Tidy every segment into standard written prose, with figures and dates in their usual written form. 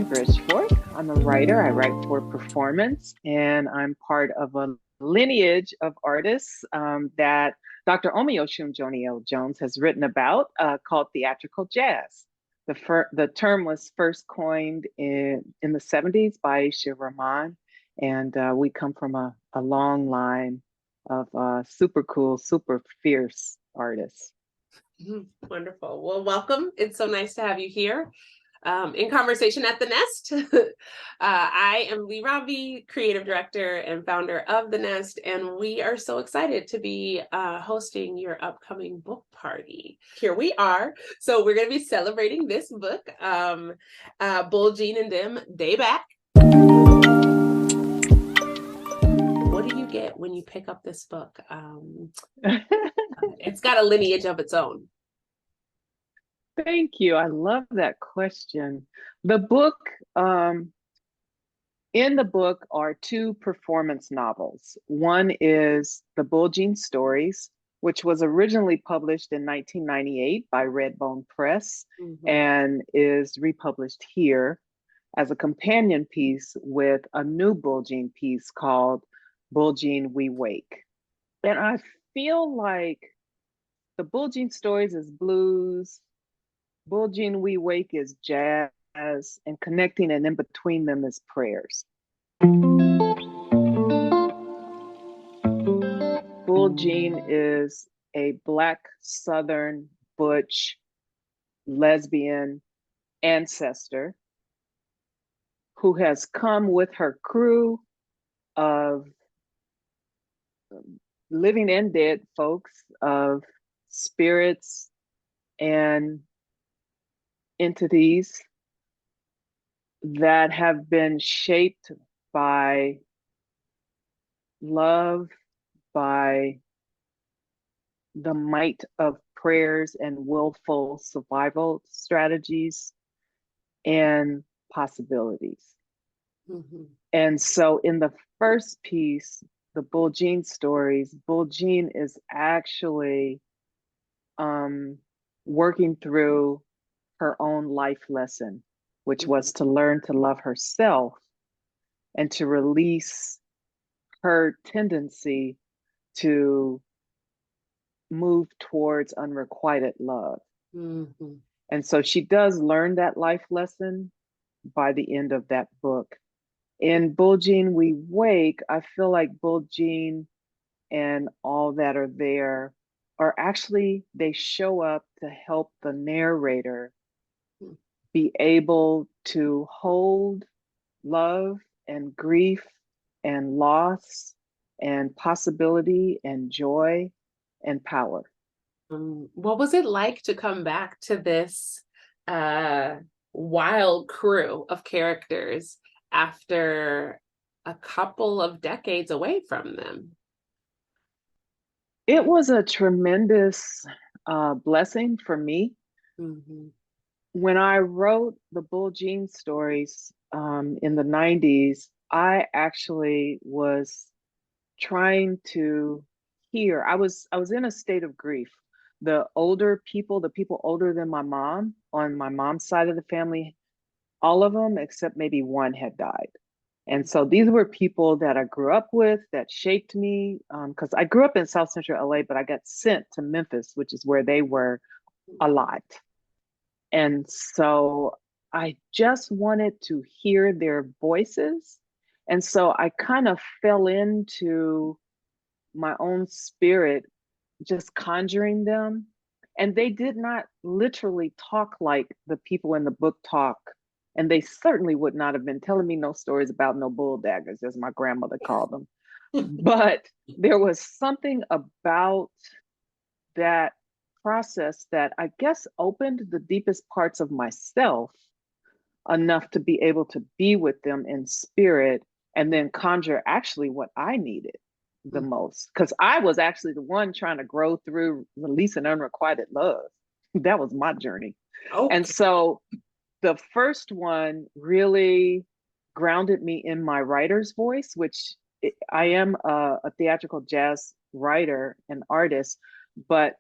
Sharon Bridgforth. I'm a writer. I write for performance, and I'm part of a lineage of artists that Dr. Omiyoshun Joniel Jones has written about called theatrical jazz. The term was first coined in the 70s by Aisha Rahman, and we come from a long line of super cool, super fierce artists. Wonderful. Well, welcome. It's so nice to have you here in Conversation at the Nest. I am Lee Ravi, creative director and founder of The Nest, and we are so excited to be hosting your upcoming book party. Here we are. So we're going to be celebrating this book, Bull, Jean, and Dim, Day Back. What do you get when you pick up this book? It's got a lineage of its own. Thank you. I love that question. The book, in the book are two performance novels. One is The Bull Jean Stories, which was originally published in 1998 by Redbone Press and is republished here as a companion piece with a new Bull Jean piece called Bull Jean We Wake. And I feel like The Bull Jean Stories is blues, Bull Jean We Wake is jazz, and connecting and in between them is prayers. Bull Jean is a Black Southern butch lesbian ancestor who has come with her crew of living and dead folks, of spirits and entities that have been shaped by love, by the might of prayers and willful survival strategies and possibilities. And so in the first piece, the Bull Jean Stories, Bull Jean is actually working through her own life lesson, which was to learn to love herself and to release her tendency to move towards unrequited love. And so she does learn that life lesson by the end of that book. In Bull Jean We Wake, I feel like Bull Jean and all that are there are actually, they show up to help the narrator be able to hold love and grief and loss and possibility and joy and power. What was it like to come back to this wild crew of characters after a couple of decades away from them? It was a tremendous blessing for me. When I wrote the Bull Jean Stories in the 90s, I actually was trying to hear. I was in a state of grief. The people older than my mom, on my mom's side of the family, all of them except maybe one had died. And so these were people that I grew up with, that shaped me, because I grew up in South Central LA, but I got sent to Memphis, which is where they were a lot. And so I just wanted to hear their voices. And so I kind of fell into my own spirit, just conjuring them. And they did not literally talk like the people in the book talk. And they certainly would not have been telling me no stories about no bull daggers, as my grandmother called them. But there was something about that process that I guess opened the deepest parts of myself enough to be able to be with them in spirit and then conjure actually what I needed the most. Because I was actually the one trying to grow through releasing unrequited love. That was my journey. And so the first one really grounded me in my writer's voice, which I am a theatrical jazz writer and artist, but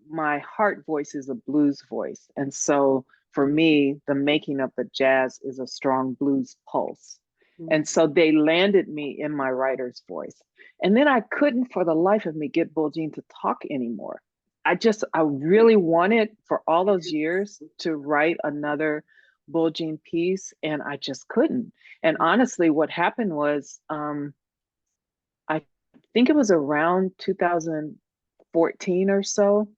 my heart voice is a blues voice. And so for me, the making of the jazz is a strong blues pulse. Mm-hmm. And so they landed me in my writer's voice. And then I couldn't for the life of me get Bull Jean to talk anymore. I really wanted for all those years to write another Bull Jean piece, and I just couldn't. And honestly, what happened was, I think it was around 2014 or so,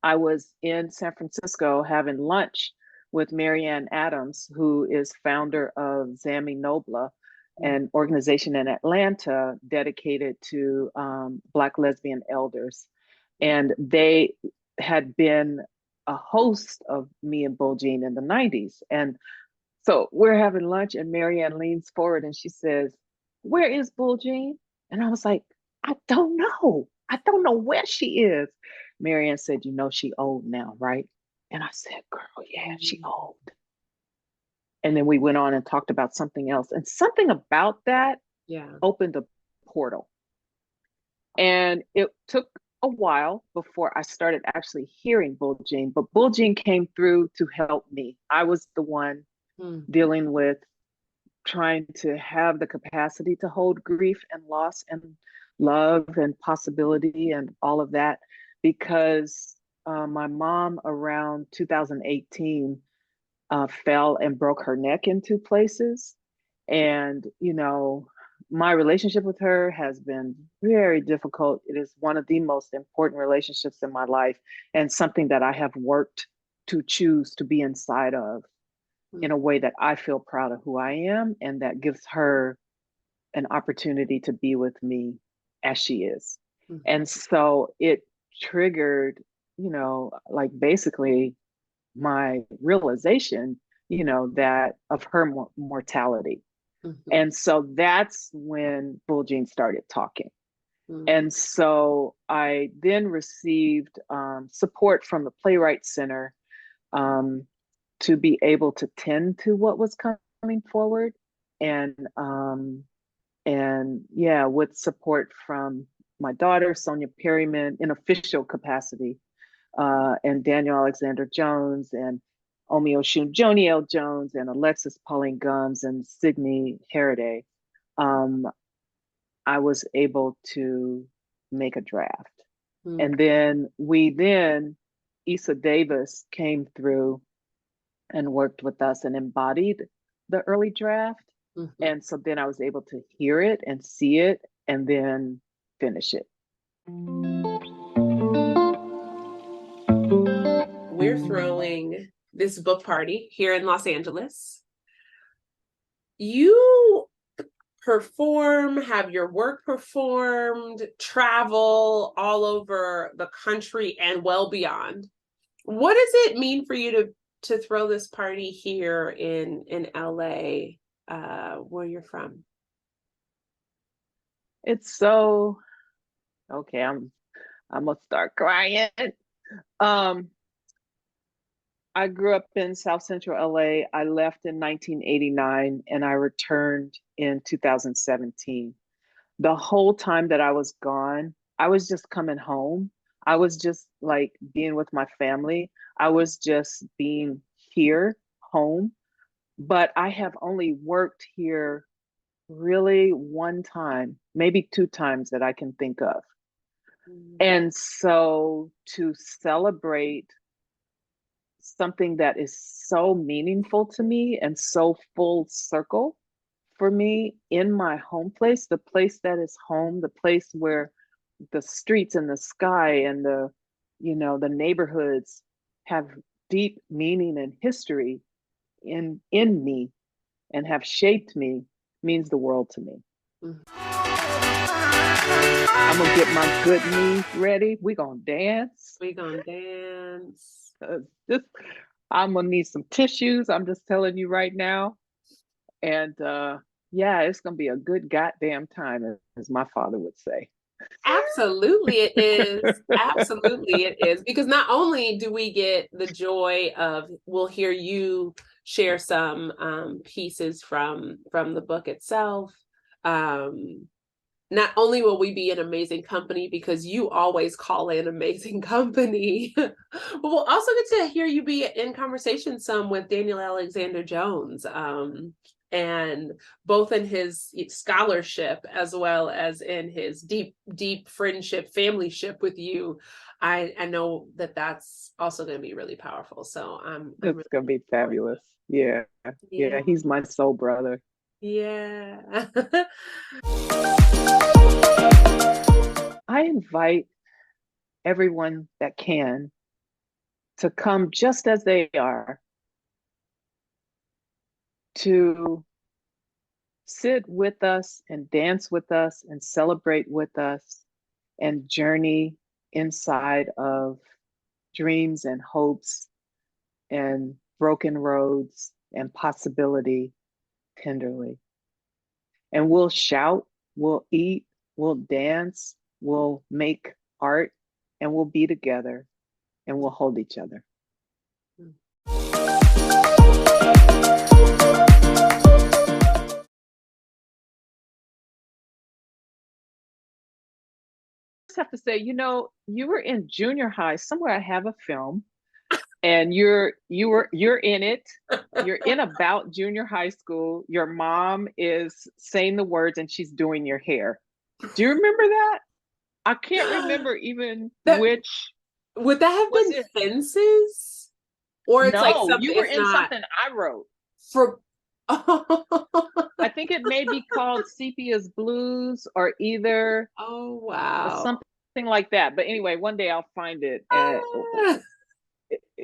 I was in San Francisco having lunch with Marianne Adams, who is founder of Zami Nobla, an organization in Atlanta dedicated to Black lesbian elders. And they had been a host of me and Bull Jean in the 90s. And so we're having lunch, and Marianne leans forward and she says, "Where is Bull Jean?" And I was like, "I don't know. I don't know where she is." Marianne said, "You know, she old now, right?" And I said, "Girl, yeah, she old." And then we went on and talked about something else. And something about that opened a portal. And it took a while before I started actually hearing Bull Jean, but Bull Jean came through to help me. I was the one dealing with trying to have the capacity to hold grief and loss and love and possibility and all of that, because my mom around 2018 fell and broke her neck in two places. And, you know, my relationship with her has been very difficult. It is one of the most important relationships in my life, and something that I have worked to choose to be inside of in a way that I feel proud of who I am, and that gives her an opportunity to be with me as she is. Mm-hmm. And so it triggered, you know, like basically my realization, you know, that of her mortality. Mm-hmm. And so that's when Bull Jean started talking. Mm-hmm. And so I then received support from the Playwright Center to be able to tend to what was coming forward. And yeah, with support from my daughter, Sonia Perryman, in official capacity, and Daniel Alexander Jones, and Omi Oshun Joniel Jones, and Alexis Pauline Gumbs, and Sydney Haraday, I was able to make a draft. And then Issa Davis came through and worked with us and embodied the early draft. Mm-hmm. And so then I was able to hear it and see it and then finish it. We're throwing this book party here in Los Angeles. You have your work performed, travel all over the country and well beyond. What does it mean for you to throw this party here in LA, where you're from? It's so okay. I'm gonna start crying. I grew up in South Central LA. I left in 1989 and I returned in 2017. The whole time that I was gone, I was just coming home. I was just like being with my family. I was just being here, home. But I have only worked here really one time, maybe two times that I can think of. Mm-hmm. And so to celebrate something that is so meaningful to me and so full circle for me in my home place, the place that is home, the place where the streets and the sky and the, you know, the neighborhoods have deep meaning and history in me and have shaped me, means the world to me. Mm-hmm. I'm gonna get my good knees ready. We gonna dance. I'm gonna need some tissues. I'm just telling you right now. And yeah, it's gonna be a good goddamn time, as my father would say. Absolutely it is. Absolutely it is. Because not only do we get the joy of, we'll hear you share some pieces from the book itself, not only will we be an amazing company because you always call in amazing company, but we'll also get to hear you be in conversation some with Daniel Alexander Jones, and both in his scholarship as well as in his deep friendship, familyship with you. I know that that's also going to be really powerful. So I'm It's really gonna be fabulous. Yeah. yeah. Yeah, he's my soul brother. Yeah. I invite everyone that can to come just as they are, to sit with us and dance with us and celebrate with us and journey inside of dreams and hopes and broken roads and possibility tenderly. And we'll shout, we'll eat, we'll dance, we'll make art, and we'll be together and we'll hold each other. Have to say, you were in junior high. Somewhere I have a film, and you're in it. You're in about junior high school. Your mom is saying the words, and she's doing your hair. Do you remember that? I can't remember even That which. would that have Was been it? Fences? Or it's like No, something, you were it's in not something I wrote. for I think it may be called Sepia's Blues or either oh wow. something like that. But anyway, one day I'll find it, and Ah.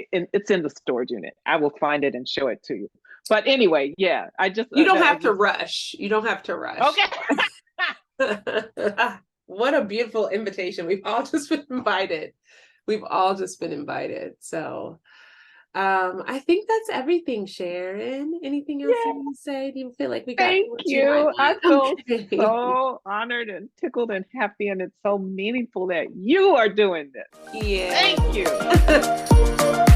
it's in the storage unit. I will find it and show it to you. But anyway, yeah, I just You don't I have to just rush. You don't have to rush. okay. What a beautiful invitation. We've all just been invited. We've all just been invited. So I think that's everything, Sharon. Anything else you Yeah, want to say? Do you feel like we got thank what you might you. I want? feel Okay. so honored and tickled and happy, and it's so meaningful that you are doing this. Yeah. Thank you.